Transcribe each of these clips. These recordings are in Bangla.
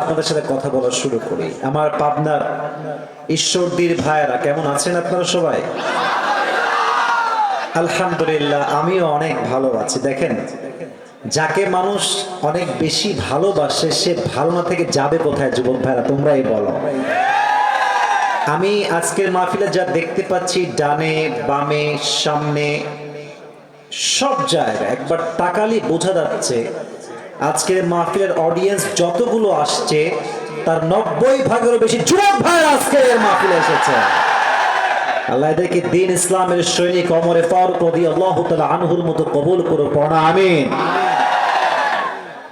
আপনাদের সাথে কথা বলা শুরু করি। আমার পাবনার ঈশ্বরদীর ভাইয়েরা কেমন আছেন আপনারা সবাই? আলহামদুলিল্লাহ, আমিও অনেক ভালো আছি। দেখেন, যাকে মানুষ অনেক বেশি ভালোবাসে সে ভালো না থেকে যাবে কোথায়? যুবক ভাইরা তোমরাই বলো। আমি আজকের মাহফিলে যা দেখতে পাচ্ছি, ডানে বামে সামনে সব জায়গায় একবার তাকালি বোঝা যাচ্ছে আজকের মাহফিলের অডিয়েন্স যতগুলো আসছে তার 90 ভাগেরও বেশি যুবক ভাইরা আজকের মাহফিলে এসেছে। আল্লাহ এদেরকে দ্বীন ইসলামের সৈনিক ওমরে ফারুক রাদিয়াল্লাহু তাআলা আনহুর মতো কবুল করো, পড়া আমিন।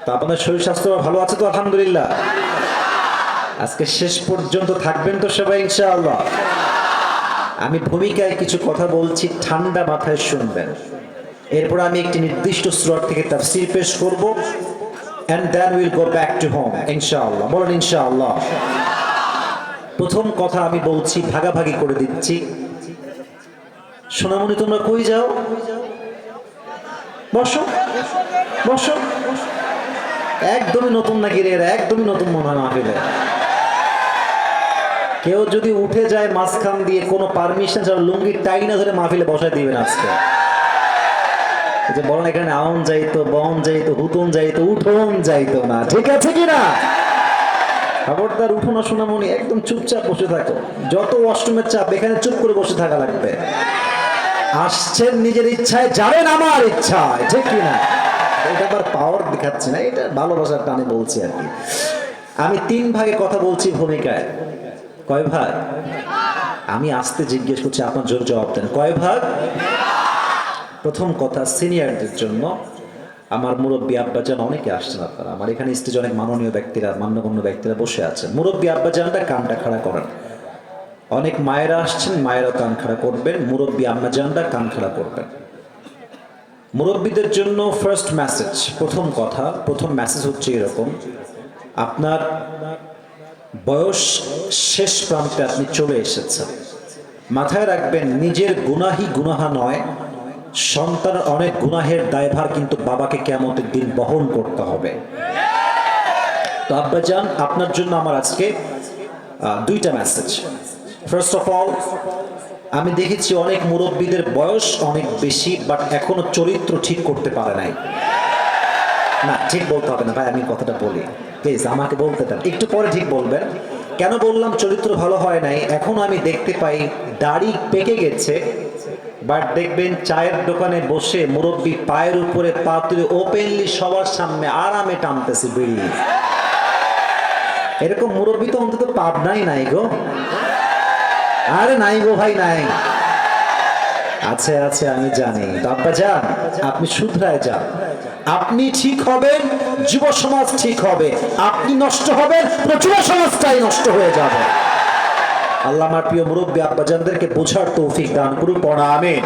তা আপনাদের শরীর স্বাস্থ্য ভালো আছে তো? আলহামদুলিল্লাহ। আজকে শেষ পর্যন্ত থাকবেন তো সবাই ইনশাআল্লাহ? আমি ভূমিকায় কিছু কথা বলছি, ঠান্ডা মাথায় শুনবেন। এরপর আমি একটি নির্দিষ্ট সূরা থেকে তাফসীর পেশ করব, and then we'll go back to home ইনশাআল্লাহ। বলেন ইনশাআল্লাহ। প্রথম কথা আমি বলছি, ভাগাভাগি করে দিচ্ছি। সোনামণি তোমরা কই যাও? বসো বসো। একদমই নতুন নাকি রে? একদমই নতুন মনে হয় মাহফিলে। কেউ যদি উঠে যায় মাঝখান দিয়ে কোনো পারমিশন ছাড়া লুঙ্গি টাই না ধরে মাহফিলে বসায় দিবেন আজকে। যে বলেন এখানে আউন যাইতো, বন যাইতো, হুতুন যাইতো, উঠোন যাইতো না, ঠিক আছে কিনা? খবরদার উঠো না সোনামণি, একদম চুপচাপ বসে থাকো। যত ওয়াশরুমের চাপ, এখানে চুপ করে বসে থাকা লাগবে। আসছেন নিজের ইচ্ছায়, যাবেন আমার ইচ্ছায়, ঠিক কিনা? এটা আবার পাওয়ার দেখাচ্ছে না, এটা ভালোবাসার টানে বলছি আর কি। আমি 3 ভাগে কথা বলছি ভূমিকায়। কয় ভাগ? আমি আসতে জিজ্ঞেস করছি, আপনার জোর জবাব দেন। কয় ভাগ? প্রথম কথা সিনিয়রদের জন্য। আমার মুরব্বী আব্বাজান অনেকে আসছেন আপনারা, আমার এখানে স্টেজে অনেক মাননীয় ব্যক্তিরা, মান্যগণ্য ব্যক্তিরা বসে আছেন। মুরব্বী আব্বাজানটা কানটা খাড়া করেন। অনেক মায়েরা আসছেন, মায়েরা কান খাড়া করবেন। মুরব্বী আম্মাজানরা কান খাড়া করবেন। মুরব্বীদের জন্য ফার্স্ট মেসেজ, প্রথম কথা, প্রথম মেসেজ হচ্ছে এরকম: আপনার বয়স শেষ প্রান্তে আপনি চলে এসেছেন। মাথায় রাখবেন, নিজের গুনাহি গুনাহা নয়, সন্তানের অনেক গুনাহের দায়ভার কিন্তু বাবাকে কিয়ামতের দিন বহন করতে হবে। তো আব্বাজান, আপনার জন্য আমার আজকে 2টা মেসেজ। ফার্স্ট অফ অল, আমি দেখেছি অনেক মুরব্বীদের বয়স অনেক বেশি, বাট এখনো চরিত্র ঠিক করতে পারে নাই। না, ঠিক বলতে হবে না ভাই, আমি কথাটা বলি প্লিজ, আমাকে বলতে দেন, একটু পরে ঠিক বলবেন। কেন বললাম চরিত্র ভালো হয় নাই? এখন আমি দেখতে পাই দাড়ি পেকে গেছে, বাট দেখবেন চায়ের দোকানে বসে মুরব্বী পায়ের উপরে পা তুলে ওপেনলি সবার সামনে আরামে টানতেছে বিড়ি। এরকম মুরব্বী তো অন্তত পাবনাই নাই গো। আরে নাই গো ভাই, নাই। আছে আছে, আমি জানি। আব্বা যান, আপনি শুধরায় যান। আপনি ঠিক হবেন, যুব সমাজ ঠিক হবে। আপনি নষ্ট হবেন, যুব সমাজটাই নষ্ট হয়ে যাবে। আল্লাহ আমার প্রিয় মুরব্বী আব্বাজানদেরকে বোঝার তৌফিক দান করুন, পড়া আমিন।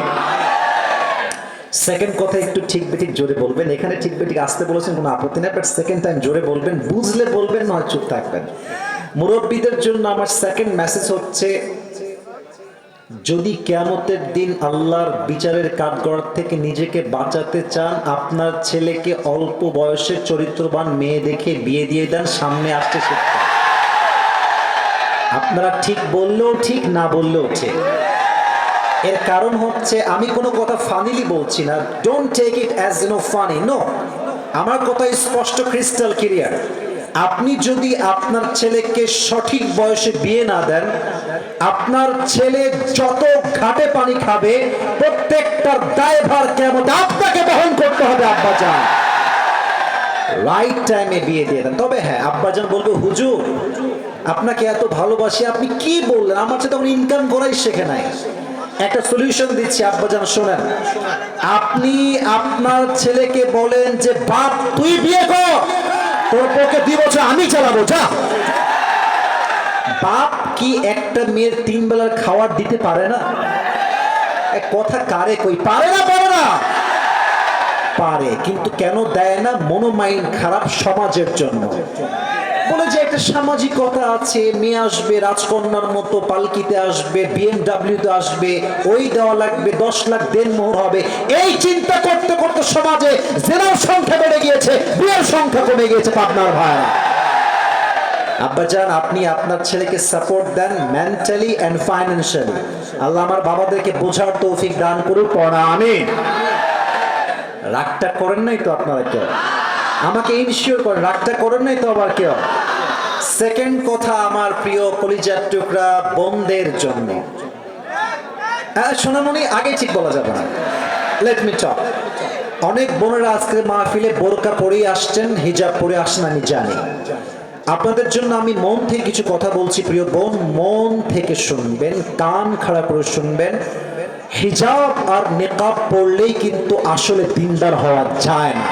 সেকেন্ড কথা, একটু ঠিক বেঠিক জোরে বলবেন। এখানে ঠিক বেঠিক আসতে বলেছেন, কোনো আপত্তি নেই, বাট সেকেন্ড টাইম জোরে বলবেন। বুঝলে বলবেন, নয় চুপ থাকবেন। মুরব্বীদের জন্য আমার সেকেন্ড মেসেজ হচ্ছে, যদি কিয়ামতের দিন আল্লাহর বিচারের কাঠগড় থেকে নিজেকে বাঁচাতে চান, আপনার ছেলেকে অল্প বয়সের চরিত্রবান মেয়ে দেখে বিয়ে দিয়ে দেন। সামনে আসছে শিক্ষা। আপনারা ঠিক বললেও ঠিক, না বললেও ঠিক। এর কারণ হচ্ছে, আমি কোনো কথা ফানিলি বলছি না, don't take it as funny, no. আমার কথা স্পষ্ট, ক্রিস্টাল ক্লিয়ার। আপনি যদি আপনার ছেলেকে সঠিক বয়সে বিয়ে না দেন, আপনার ছেলে যত ঘাটে পানি খাবে, প্রত্যেকটার দায়ভার কিয়ামতে আপনাকে বহন করতে হবে। আব্বাজান, রাইট টাইমে বিয়ে দিয়ে দেন। তবে হ্যাঁ, আব্বাজান বলবে, হুজুর আপনাকে এত ভালোবাসি, আপনি কি বললেন? আমার সাথে তখন ইনকাম করাই শেখে নাই। একটা সলিউশন দিচ্ছি আব্বাজান, শোনেন। আপনি আপনার ছেলেকে বলেন যে, বাপ তুই বিয়ে কর, তোর পক্ষে 2 বছর আমি চালাবো, যা। বাপ কি একটা মেয়ের 3 বেলার খাবার দিতে পারে না? এক কথা কারে কই, পারে না? পারে না? পারে, কিন্তু কেন দেয় না? মনোমাইন্ড খারাপ সমাজের জন্য। বলে যে একটা সামাজিকতা আছে, মেয়ে আসবে রাজকন্যার মতো পালকিতে আসবে, BMW-তে আসবে, ওই দেওয়া লাগবে, 10 লাখ দেনমোহর হবে। এই চিন্তা করতে করতে সমাজে জেনার সংখ্যা বেড়ে গিয়েছে, বিয়ের সংখ্যা কমে গিয়েছে। পাবনার ভাই, আব্বাজান আপনি আপনার ছেলেকে সাপোর্ট দেন মেন্টালি এন্ড ফাইন্যান্সিয়ালি। আল্লাহ আমার বাবাদেরকে বোঝার তৌফিক দান করুক, পড়া আমিন। রাগটা করেন নাই তো আপনারা কেউ? আমাকে ইনশিওর করেন, রাগটা করেন নাই তো আবার কেউ? সেকেন্ড কথা, আমার প্রিয় কলিজার টুকরা বোনদের জন্য, সোনামণি আগে ঠিক বলা যাবে না, লেট মি টক। অনেক বোনেরা আজকে মাহফিলে বোরকা পরে আসছেন, হিজাব পরে আসেন, আমি জানি। আপনাদের জন্য আমি মন থেকে কিছু কথা বলছি প্রিয় বোন, মন থেকে শুনবেন, কান খাড়া করে শুনবেন। হিজাব আর নিকাব পড়লেই কিন্তু আসলে দিনদার হওয়া যায় না।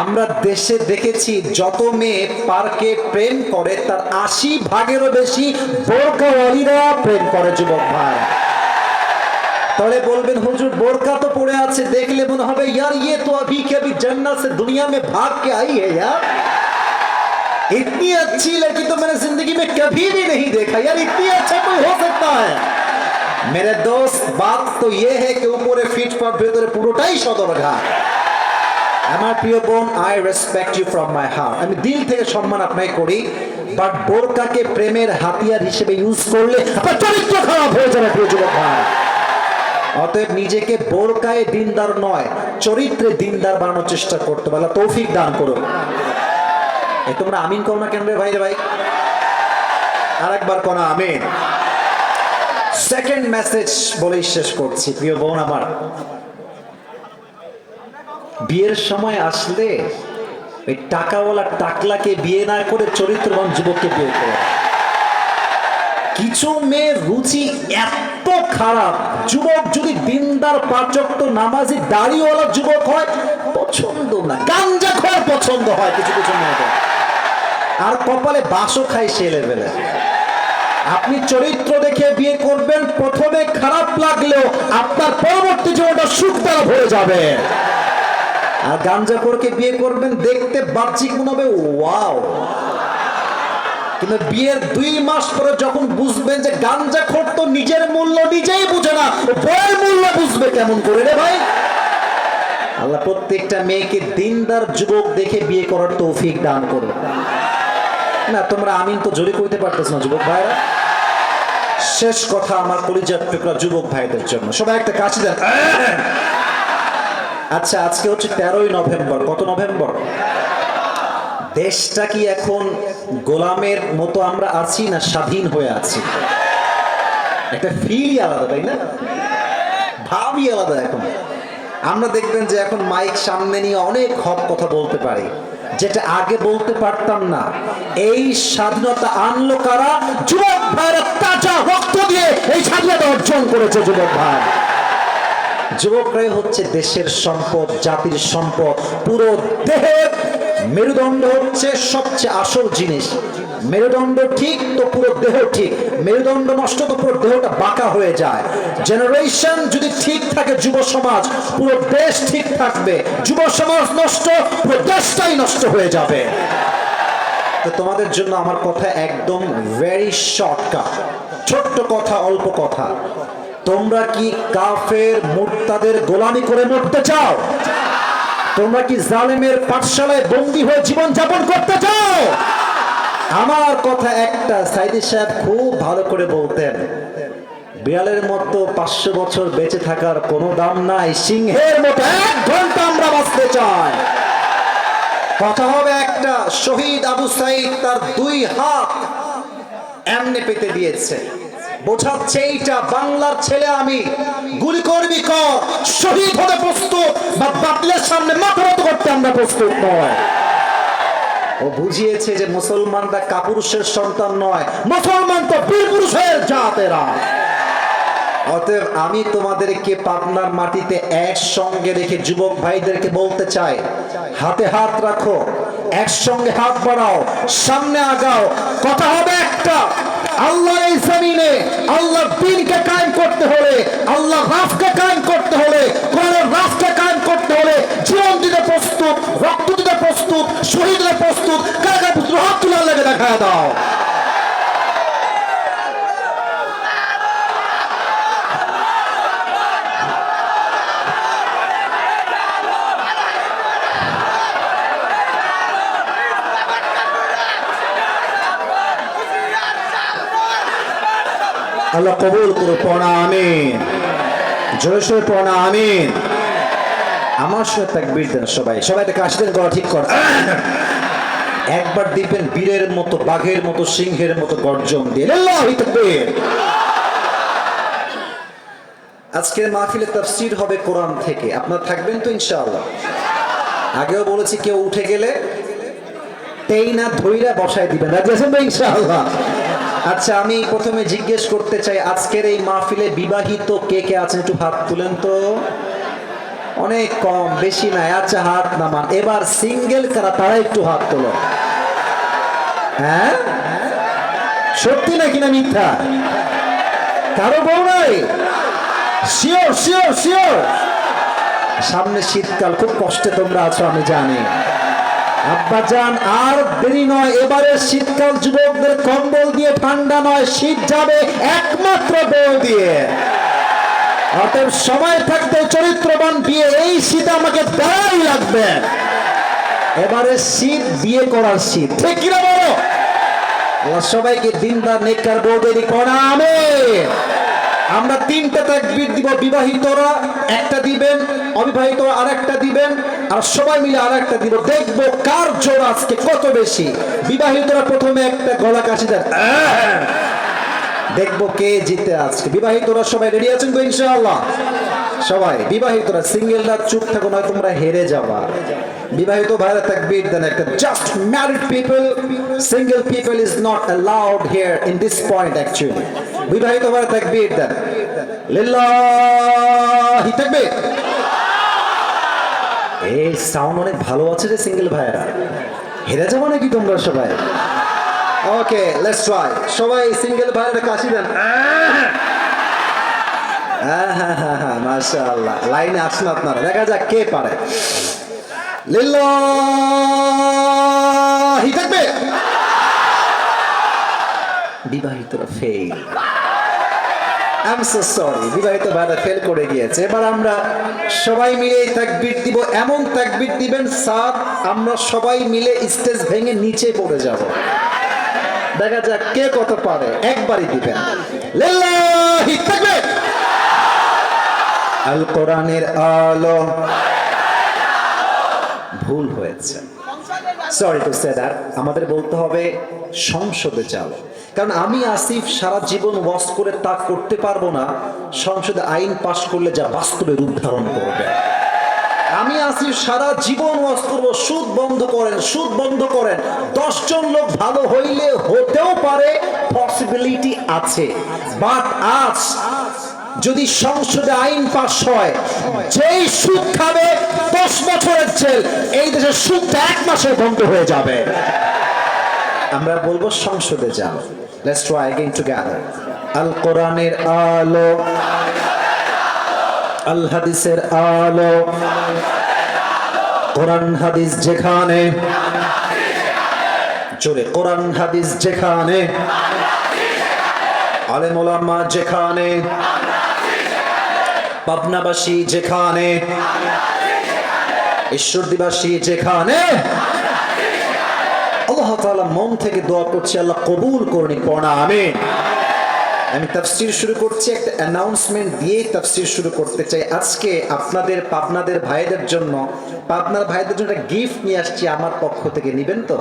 আমরা দেশে দেখেছি যত মেয়ে পার্কে প্রেম করে তার 80 ভাগেরও বেশি বোরকাওয়ালিরা প্রেম করে যুবক ভাই। তাহলে বলবেন হুজুর বোরকা তো পড়ে আছে, দেখলে মনে হবে यार ये तो अभी के अभी जन्नत से दुनिया में भाग के आई है यार, इतनी अच्छी लड़की तो मैंने जिंदगी में कभी भी नहीं देखा यार, इतनी अच्छा कोई हो सकता है? मेरे दोस्त बात तो ये है कि ऊपर फिट पर भीतर পুরোটাই সদরঘাট। আমার প্রিয় বোন, I respect you from my heart, আমি দিল থেকে সম্মান আপনাকে করি, বাট বোরকাকে প্রেমের হাতিয়ার হিসেবে ইউজ করলে আপনার চরিত্র খারাপ হয়ে যাবে প্রিয় যুবক ভাই। অতএব নিজেকে বোরকায় দিনদার নয়, চরিত্রে দিনদার বানানোর চেষ্টা করতে পারলে তৌফিক দান করুন। এই তোমরা আমিন কও না কেন রে ভাই রে ভাই? আরেকবার কোন আমিন। সেকেন্ড মেসেজ বলেই শেষ করছি প্রিয় বোন আমার, বিয়ের সময় আসলে ওই টাকাওয়ালা টাকলাকে বিয়ে না করে চরিত্রবান যুবককে বিয়ে করে। কিছু মেয়ের রুচি এত খারাপ, যুবক যদি দিনদার পাচক নামাজি দাড়িওয়ালা যুবক হয় পছন্দ না, গাঞ্জাখোর পছন্দ হয় কিছু কিছু মেয়েদের, আর কপালে বাসও খায় সে লেভেলে। আপনি চরিত্র দেখে বিয়ে করবেন, প্রথমে খারাপ লাগলেও আপনার পরবর্তী জীবনটা সুখ দ্বারা ভরে যাবে। আর গাঞ্জাখোরকে বিয়ে করবেন, দেখতে বাহ্যিক মনে হবে ওয়াও, কিন্তু বিয়ের 2 মাস পরে যখন বুঝবেন যে গাঞ্জাখোর তো নিজের মূল্য নিজেই বুঝে না, বউয়ের মূল্য বুঝবে কেমন করে রে ভাই? আল্লাহ প্রত্যেকটা মেয়েকে দিনদার যুবক দেখে বিয়ে করার তৌফিক দান করুন। না তোমরা আমিন তো জোরে কইতে পারতেছ না যুবক ভাইরা। শেষ কথা আমার কলিজার টুকরা যুবক ভাইদের জন্য, সবাই একটা কাছে দেন। আচ্ছা আজকে হচ্ছে 13ই নভেম্বর। কত নভেম্বর? দেশটা কি এখন গোলামের মতো আমরা আছি না স্বাধীন হয়ে আছি? একটা ফিলই আলাদা, তাই না? ভাবই আলাদা। এখন আমরা দেখবেন যে এখন মাইক সামনে নিয়ে অনেক হক কথা বলতে পারি, যেটা আগে বলতে পারতাম না। এই স্বাধীনতা আনলো কারা? যুবক ভাইরা তাজা রক্ত দিয়ে এই স্বাধীনতা অর্জন করেছে যুবক ভাই। যুবকরাই হচ্ছে দেশের সম্পদ, জাতির সম্পদ। পুরো দেহের মেরুদণ্ড হচ্ছে সবচেয়ে আসল জিনিস। মেরুদণ্ড ঠিক তো পুরো দেহ ঠিক, মেরুদণ্ড নষ্ট তো পুরো দেহটা বাঁকা হয়ে যায়। জেনারেশন যদি ঠিক থাকে, যুব সমাজ, পুরো দেশ ঠিক থাকবে। যুব সমাজ নষ্ট, পুরো দেশটাই নষ্ট হয়ে যাবে। তো তোমাদের জন্য আমার কথা একদম ভেরি শর্টকাট, ছোট্ট কথা, অল্প কথা। তোমরা কি কাফের মুরতাদের গোলামি করে মরতে চাও? তোমরা কি জালেমের পাঠশালায় বন্দী হয়ে জীবন যাপন করতে চাও? আমার কথা একটা, সাইদি সাহেব খুব ভালো করে বলতেন, বিড়ালের মতো 500 বছর বেঁচে থাকার কোনো দাম নাই, সিংহের মতো 1 ঘন্টা আমরা বাঁচতে চাই। কথা হবে একটা, শহীদ আবু সাইদ তার 2 হাত এমনি পেতে দিয়েছে, বোঝাচ্ছে এইটা বাংলার ছেলে আমি, গুলি করবি কর, শহীদ হতে প্রস্তুত, বা বাতিলের সামনে মাথা নত করতে আমরা প্রস্তুত নয়। ও বুঝিয়েছে যে মুসলমানরা কাপুরুষের সন্তান নয়, মুসলমান তো বীর পুরুষের জাতেরা। অতএব আমি তোমাদেরকে পাবনার মাটিতে একসঙ্গে রেখে যুবক ভাইদেরকে বলতে চাই, হাতে হাত রাখো, একসঙ্গে হাত বাড়াও, সামনে আগাও। কথা হবে একটা, আল্লাহর এই জমিনে আল্লাহর দ্বীনকে কায়েম করতে হলে, আল্লাহর রাষ্ট্রকে কায়েম করতে হলে, কোরআনের রাষ্ট্রকে কায়েম করতে হলে জীবন দিতে প্রস্তুত, রক্ত দিতে প্রস্তুত, শহীদ হতে প্রস্তুত। কারা পুত্র হাত তুলে আল্লাহকে দেখায় দাও। আল্লাহ কবুল করে পড়া আমিন। জোরে সোরে পড়া আমিন। আমার সাথে তাকবীর দেন সবাই, সবাই থেকে আসবেন গলা ঠিক কর। একবার দিবেন বীরের মতো, বাঘের মতো, সিংহের মতো গর্জন দিয়ে আল্লাহু তাকবীর। আজকের মাহফিলে তাফসীর হবে কোরআন থেকে, আপনারা থাকবেন তো ইনশাআল্লাহ? আগেও বলেছি কেউ উঠে গেলে তেই না ধইরা বসায় দিবেন, রাজি আছেন তো ইনশাআল্লাহ? আচ্ছা, আমি প্রথমে জিজ্ঞেস করতে চাই, আজকের এই মাহফিলে বিবাহিত কে কে আছেন একটু হাত তুলেন তো। অনেক কম, বেশি নাই। আচ্ছা, হাত নামান। এবার সিঙ্গেল কারা, তারা একটু হাত তোলো। হ্যাঁ, সত্যি নাকি না মিথ্যা? কারো বউ নাই? Sure sure sure. সামনে শীতকাল, খুব কষ্টে তোমরা আছো আমি জানি। আব্বাজান আর দেরি নয়, এবারে শীতকাল যুবকদের কম্বল দিয়ে ঠান্ডা নয়, শীত যাবে একমাত্র বউ দিয়ে। অতএব সময় থাকতে চরিত্রবান বিয়ে, এই শীত আমাকে দেওয়াই লাগবে। এবারে শীত বিয়ে করার শীত, ঠিক কিনা বলো? সবাইকে দিনদার নেককার বউদের পড়া আমিন। আমরা তিনটা তাকবীর দিব, বিবাহিতরা একটা দিবেন, অবিবাহিতরা আরেকটা দিবেন, আর সবাই মিলে আরেকটা দিব। দেখবো কার জোর আজকে কত বেশি। বিবাহিতরা প্রথমে একটা গলা কাশি দেন, দেখবো কে জিতে আজকে। বিবাহিতরা সবাই রেডি আছেন তো ইনশাআল্লাহ? সবাই বিবাহিতরা, সিঙ্গেলরা চুপ থাকো, নয় তোমরা হেরে যাবা। বিবাহিত ভাইরা তাকবীর দেন একটা। Just married people, single people is not allowed here in this point actually. বিবাহিত ভাইরা তাকবীর দেন, লিল্লাহি তাকবীর। এই সাউন্ড অনেক ভালো আছে রে সিঙ্গেল ভাইরা, হেরে যাবো নাকি তোমরা সবাই? ওকে, লেটস ট্রাই। সবাই সিঙ্গেল ভাইরা কাশি দেন। মাশাআল্লাহ, লাইনে আসুন আপনারা, দেখা যাক কে পারে। লিল্লাহি তাকবীর। বিবাহিতরা fail. I am so sorry, বিবাহিত ভাইরা ফেল করে গিয়েছে। এবার আমরা সবাই মিলে তাকবীর দিব, এমন তাকবীর দিবেন স্যার আমরা সবাই মিলে স্টেজ ভেঙে নিচে পড়ে যাব। দেখা যাক কে কত পারে, একবারই দিবেন। লিল্লাহি তাকবীর। আল কোরআনের আলো। ভুল হয়েছে, সরি টু সে দ্যাট। আমাদের বলতে হবে সংসদে চলো, কারণ আমি আসিফ সারা জীবন ওয়াজ করে তা করতে পারবো না সংসদে আইন পাশ করলে যা বাস্তবে রূপ ধারণ করবে। আমি আসিফ সারা জীবন ওয়াজ করবো সুদ বন্ধ করেন, সুদ বন্ধ করেন। 10 জন লোক ভালো হইলে হতেও পারে, পসিবিলিটি আছে। বাট আজ যদি সংসদে আইন পাস হয়, যেই সুদ খাবে 10 বছরের জেল, এই দেশের সুদটা 1 মাসে বন্ধ হয়ে যাবে। আমরা বলবো সংসদে যাও। Let's try again together. আল কোরআনের আলো, আল হাদিসের আলো। কোরআন হাদিস যেখানে, জোরে কোরআন হাদিস যেখানে, আলেম ওলামা যেখানে, পাবনাবাসী যেখানে, ঈশ্বরদীবাসী যেখানে, আল্লাহ তাআলা মন থেকে দোয়া করছি, আল্লাহ কবুল করুন, পড়া আমিন। আমি তাফসীর শুরু করছি, একটা অ্যানাউন্সমেন্ট দিয়ে তাফসীর শুরু করতে চাই। আজকে আপনাদের পাবনাদের ভাইদের জন্য, পাবনার ভাইদের জন্য একটা গিফট নিয়ে আসছি আমার পক্ষ থেকে, নেবেন তো?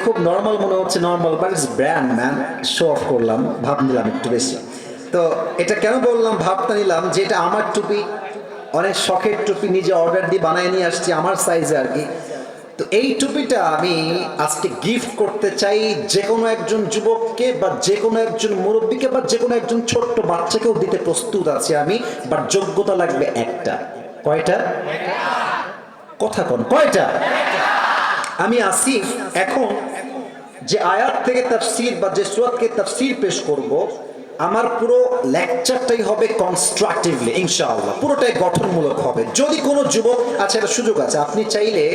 খুব নর্মাল মনে হচ্ছে, normal but it's brand man. Show off করলাম, ভাব নিলাম একটু বেশি। তো এটা কেন বললাম, ভাবটা নিলাম যে এটা আমার টুপি, অনেক শখের টুপি, নিজে অর্ডার দিয়ে বানায় নিয়ে আসছি আমার সাইজে আর কি। তো এই টুপিটা আমি আজকে গিফট করতে চাই যে কোনো একজন যুবককে, বা যে কোনো একজন মুরব্বীকে, বা যে কোনো একজন ছোট্ট বাচ্চাকেও দিতে প্রস্তুত আছি আমি। বাট যোগ্যতা লাগবে একটা। কয়টা? কথা কোন কয়টা? আমি আসিফ এখন যে আয়াত থেকে তাফসীর বা যে সূরা থেকে তাফসীর পেশ করব, আমার পুরো লেকচারটাই হবে কনস্ট্রাকটিভলি ইনশাআল্লাহ, পুরোটাই গঠনমূলক হবে। যদি কোনো যুবক, আচ্ছা একটা সুযোগ আছে, আপনি চাইলে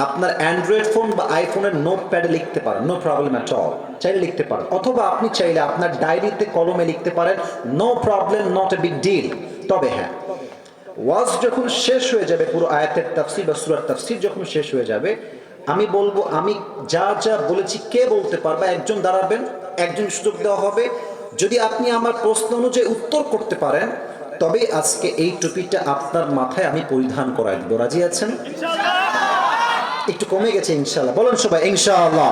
আপনার অ্যান্ড্রয়েড ফোন বা আইফোনের নোট প্যাডে লিখতে পারেন, নো প্রবলেম অ্যাট অল, চাইলে লিখতে পারেন। অথবা আপনি চাইলে আপনার ডায়েরিতে কলমে লিখতে পারেন, no problem, not a big deal. তবে হ্যাঁ, ওয়াজ যখন শেষ হয়ে যাবে, পুরো আয়াতের তাফসীর বা সূরার তাফসীর যখন শেষ হয়ে যাবে, আমি বলবো, আমি যা যা বলেছি কে বলতে পারবে, একজন দাঁড়াবেন, একজন সুযোগ দেওয়া হবে। যদি আপনি আমার প্রশ্ন অনুযায়ী উত্তর করতে পারেন তবে আজকে এই টুপিটা আপনার মাথায় আমি পরিধান করাই দেবো। রাজি আছেন? একটু কমে গেছে ইনশাআল্লাহ, বলেন সবাই ইনশাআল্লাহ।